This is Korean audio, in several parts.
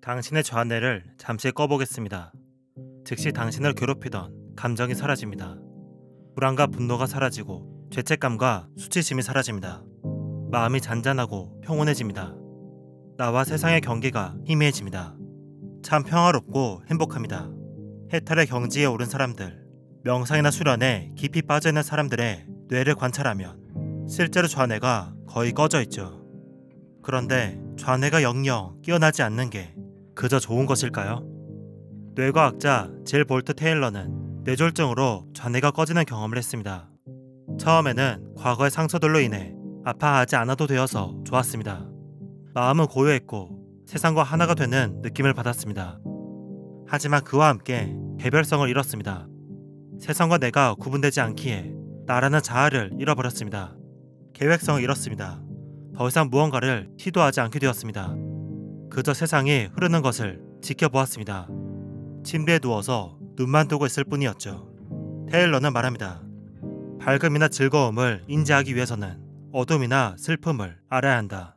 당신의 좌뇌를 잠시 꺼보겠습니다. 즉시 당신을 괴롭히던 감정이 사라집니다. 불안과 분노가 사라지고 죄책감과 수치심이 사라집니다. 마음이 잔잔하고 평온해집니다. 나와 세상의 경계가 희미해집니다. 참 평화롭고 행복합니다. 해탈의 경지에 오른 사람들, 명상이나 수련에 깊이 빠져있는 사람들의 뇌를 관찰하면 실제로 좌뇌가 거의 꺼져 있죠. 그런데 좌뇌가 영영 깨어나지 않는 게 그저 좋은 것일까요? 뇌과학자 질 볼트 테일러는 뇌졸중으로 좌뇌가 꺼지는 경험을 했습니다. 처음에는 과거의 상처들로 인해 아파하지 않아도 되어서 좋았습니다. 마음은 고요했고 세상과 하나가 되는 느낌을 받았습니다. 하지만 그와 함께 개별성을 잃었습니다. 세상과 내가 구분되지 않기에 나라는 자아를 잃어버렸습니다. 계획성을 잃었습니다. 더 이상 무언가를 시도하지 않게 되었습니다. 그저 세상이 흐르는 것을 지켜보았습니다. 침대에 누워서 눈만 뜨고 있을 뿐이었죠. 테일러는 말합니다. 밝음이나 즐거움을 인지하기 위해서는 어둠이나 슬픔을 알아야 한다.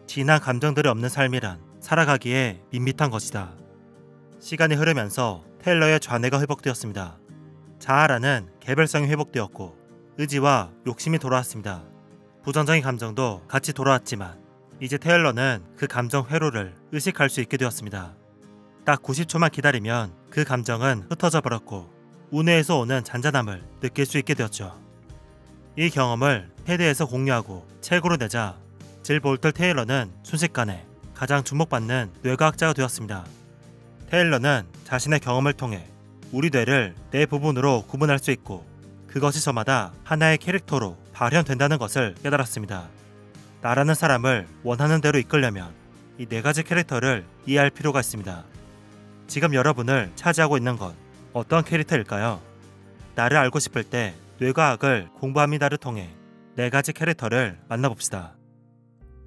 진한 감정들이 없는 삶이란 살아가기에 밋밋한 것이다. 시간이 흐르면서 테일러의 좌뇌가 회복되었습니다. 자아라는 개별성이 회복되었고 의지와 욕심이 돌아왔습니다. 부정적인 감정도 같이 돌아왔지만 이제 테일러는 그 감정 회로를 의식할 수 있게 되었습니다. 딱 90초만 기다리면 그 감정은 흩어져 버렸고 우뇌에서 오는 잔잔함을 느낄 수 있게 되었죠. 이 경험을 테드에서 공유하고 책으로 내자 질 볼트 테일러는 순식간에 가장 주목받는 뇌과학자가 되었습니다. 테일러는 자신의 경험을 통해 우리 뇌를 네 부분으로 구분할 수 있고 그것이 저마다 하나의 캐릭터로 발현된다는 것을 깨달았습니다. 나라는 사람을 원하는 대로 이끌려면 이 네 가지 캐릭터를 이해할 필요가 있습니다. 지금 여러분을 차지하고 있는 건 어떤 캐릭터일까요? 나를 알고 싶을 때 뇌과학을 공부합니다를 통해 네 가지 캐릭터를 만나봅시다.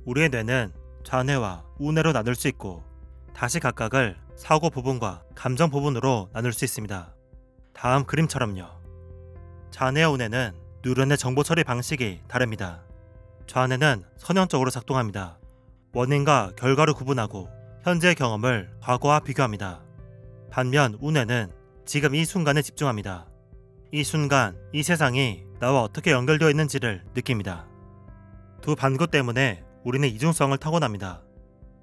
우리의 뇌는 좌뇌와 우뇌로 나눌 수 있고 다시 각각을 사고 부분과 감정 부분으로 나눌 수 있습니다. 다음 그림처럼요. 좌뇌와 우뇌는 뉴런의 정보 처리 방식이 다릅니다. 좌뇌는 선형적으로 작동합니다. 원인과 결과를 구분하고 현재의 경험을 과거와 비교합니다. 반면 우뇌는 지금 이 순간에 집중합니다. 이 순간, 이 세상이 나와 어떻게 연결되어 있는지를 느낍니다. 두 반구 때문에 우리는 이중성을 타고납니다.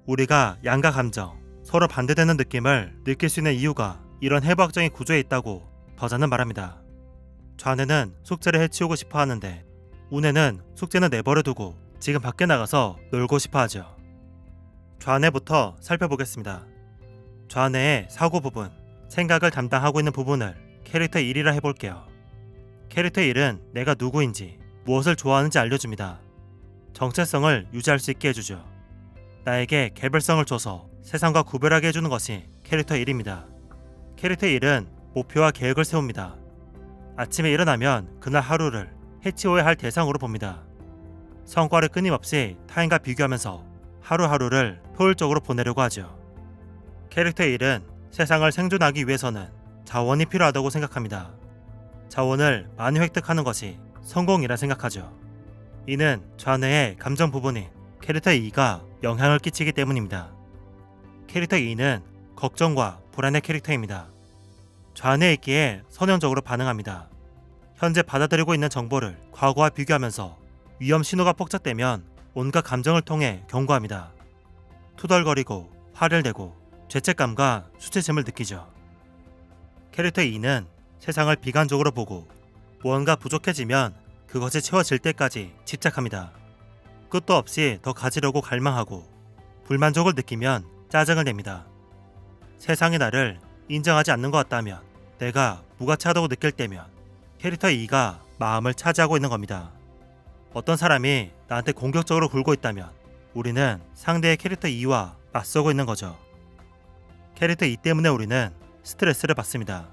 우리가 양가 감정, 서로 반대되는 느낌을 느낄 수 있는 이유가 이런 해부학적인 구조에 있다고 더자는 말합니다. 좌뇌는 숙제를 해치우고 싶어 하는데 우뇌는 숙제는 내버려 두고 지금 밖에 나가서 놀고 싶어 하죠. 좌뇌부터 살펴보겠습니다. 좌뇌의 사고 부분, 생각을 담당하고 있는 부분을 캐릭터 1이라 해볼게요. 캐릭터 1은 내가 누구인지, 무엇을 좋아하는지 알려줍니다. 정체성을 유지할 수 있게 해주죠. 나에게 개별성을 줘서 세상과 구별하게 해주는 것이 캐릭터 1입니다. 캐릭터 1은 목표와 계획을 세웁니다. 아침에 일어나면 그날 하루를 해치워야 할 대상으로 봅니다. 성과를 끊임없이 타인과 비교하면서 하루하루를 효율적으로 보내려고 하죠. 캐릭터 1은 세상을 생존하기 위해서는 자원이 필요하다고 생각합니다. 자원을 많이 획득하는 것이 성공이라 생각하죠. 이는 좌뇌의 감정 부분인 캐릭터 2가 영향을 끼치기 때문입니다. 캐릭터 2는 걱정과 불안의 캐릭터입니다. 좌뇌에 있기에 선형적으로 반응합니다. 현재 받아들이고 있는 정보를 과거와 비교하면서 위험 신호가 포착되면 온갖 감정을 통해 경고합니다. 투덜거리고 화를 내고 죄책감과 수치심을 느끼죠. 캐릭터 2는 세상을 비관적으로 보고 무언가 부족해지면 그것이 채워질 때까지 집착합니다. 끝도 없이 더 가지려고 갈망하고 불만족을 느끼면 짜증을 냅니다. 세상이 나를 인정하지 않는 것 같다면, 내가 무가치하다고 느낄 때면 캐릭터 2가 마음을 차지하고 있는 겁니다. 어떤 사람이 나한테 공격적으로 굴고 있다면 우리는 상대의 캐릭터 2와 맞서고 있는 거죠. 캐릭터 2 때문에 우리는 스트레스를 받습니다.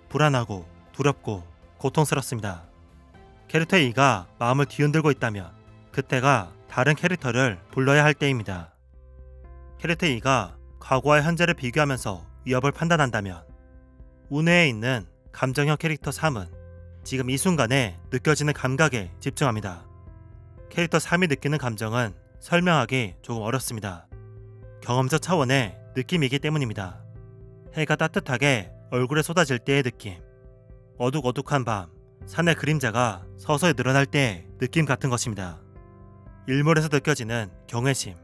불안하고 두렵고 고통스럽습니다. 캐릭터 2가 마음을 뒤흔들고 있다면 그때가 다른 캐릭터를 불러야 할 때입니다. 캐릭터 2가 과거와 현재를 비교하면서 위협을 판단한다면 우뇌에 있는 감정형 캐릭터 3은 지금 이 순간에 느껴지는 감각에 집중합니다. 캐릭터 3이 느끼는 감정은 설명하기 조금 어렵습니다. 경험적 차원의 느낌이기 때문입니다. 해가 따뜻하게 얼굴에 쏟아질 때의 느낌, 어둑어둑한 밤, 산의 그림자가 서서히 늘어날 때의 느낌 같은 것입니다. 일몰에서 느껴지는 경외심,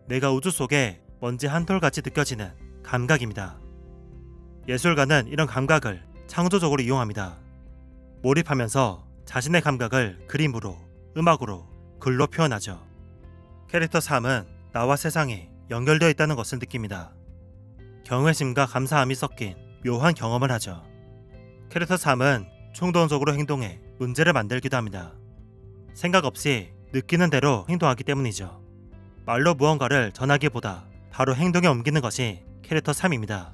내가 우주 속에 먼지 한 톨같이 느껴지는 감각입니다. 예술가는 이런 감각을 창조적으로 이용합니다. 몰입하면서 자신의 감각을 그림으로, 음악으로, 글로 표현하죠. 캐릭터 3은 나와 세상이 연결되어 있다는 것을 느낍니다. 경외심과 감사함이 섞인 묘한 경험을 하죠. 캐릭터 3은 충동적으로 행동해 문제를 만들기도 합니다. 생각 없이 느끼는 대로 행동하기 때문이죠. 말로 무언가를 전하기보다 바로 행동에 옮기는 것이 캐릭터 3입니다.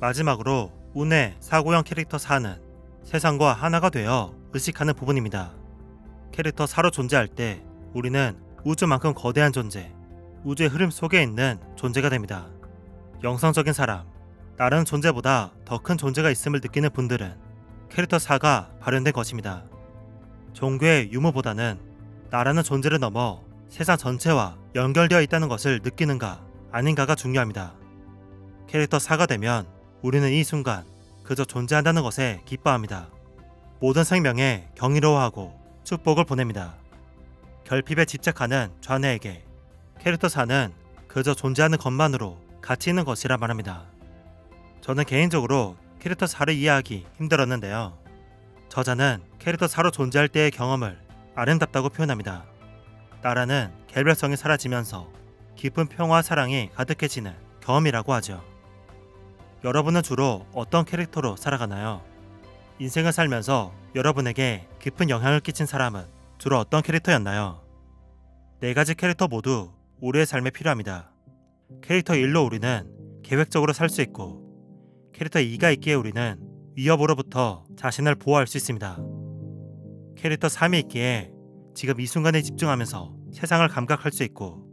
마지막으로 운의 사고형 캐릭터 4는 세상과 하나가 되어 의식하는 부분입니다. 캐릭터 4로 존재할 때 우리는 우주만큼 거대한 존재, 우주의 흐름 속에 있는 존재가 됩니다. 영성적인 사람, 나라는 존재보다 더 큰 존재가 있음을 느끼는 분들은 캐릭터 4가 발현된 것입니다. 종교의 유무보다는 나라는 존재를 넘어 세상 전체와 연결되어 있다는 것을 느끼는가 아닌가가 중요합니다. 캐릭터 4가 되면 우리는 이 순간 그저 존재한다는 것에 기뻐합니다. 모든 생명에 경이로워하고 축복을 보냅니다. 결핍에 집착하는 좌뇌에게 캐릭터 4는 그저 존재하는 것만으로 가치 있는 것이라 말합니다. 저는 개인적으로 캐릭터 4를 이해하기 힘들었는데요. 저자는 캐릭터 4로 존재할 때의 경험을 아름답다고 표현합니다. 나라는 개별성이 사라지면서 깊은 평화와 사랑이 가득해지는 경험이라고 하죠. 여러분은 주로 어떤 캐릭터로 살아가나요? 인생을 살면서 여러분에게 깊은 영향을 끼친 사람은 주로 어떤 캐릭터였나요? 네 가지 캐릭터 모두 우리의 삶에 필요합니다. 캐릭터 1로 우리는 계획적으로 살 수 있고, 캐릭터 2가 있기에 우리는 위협으로부터 자신을 보호할 수 있습니다. 캐릭터 3이 있기에 지금 이 순간에 집중하면서 세상을 감각할 수 있고,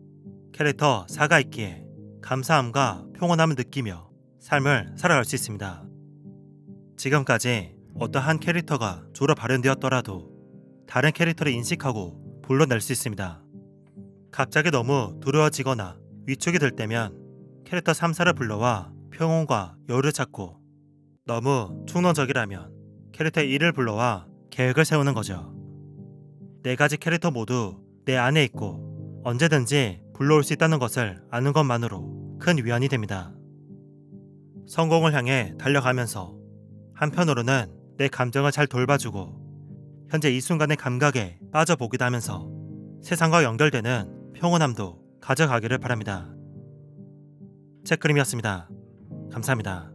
캐릭터 4가 있기에 감사함과 평온함을 느끼며 삶을 살아갈 수 있습니다. 지금까지 어떤 한 캐릭터가 주로 발현되었더라도 다른 캐릭터를 인식하고 불러낼 수 있습니다. 갑자기 너무 두려워지거나 위축이 될 때면 캐릭터 3, 4를 불러와 평온과 여유를 찾고, 너무 충동적이라면 캐릭터 1을 불러와 계획을 세우는 거죠. 네 가지 캐릭터 모두 내 안에 있고 언제든지 불러올 수 있다는 것을 아는 것만으로 큰 위안이 됩니다. 성공을 향해 달려가면서 한편으로는 내 감정을 잘 돌봐주고 현재 이 순간의 감각에 빠져보기도 하면서 세상과 연결되는 평온함도 가져가기를 바랍니다. 책그림이었습니다. 감사합니다.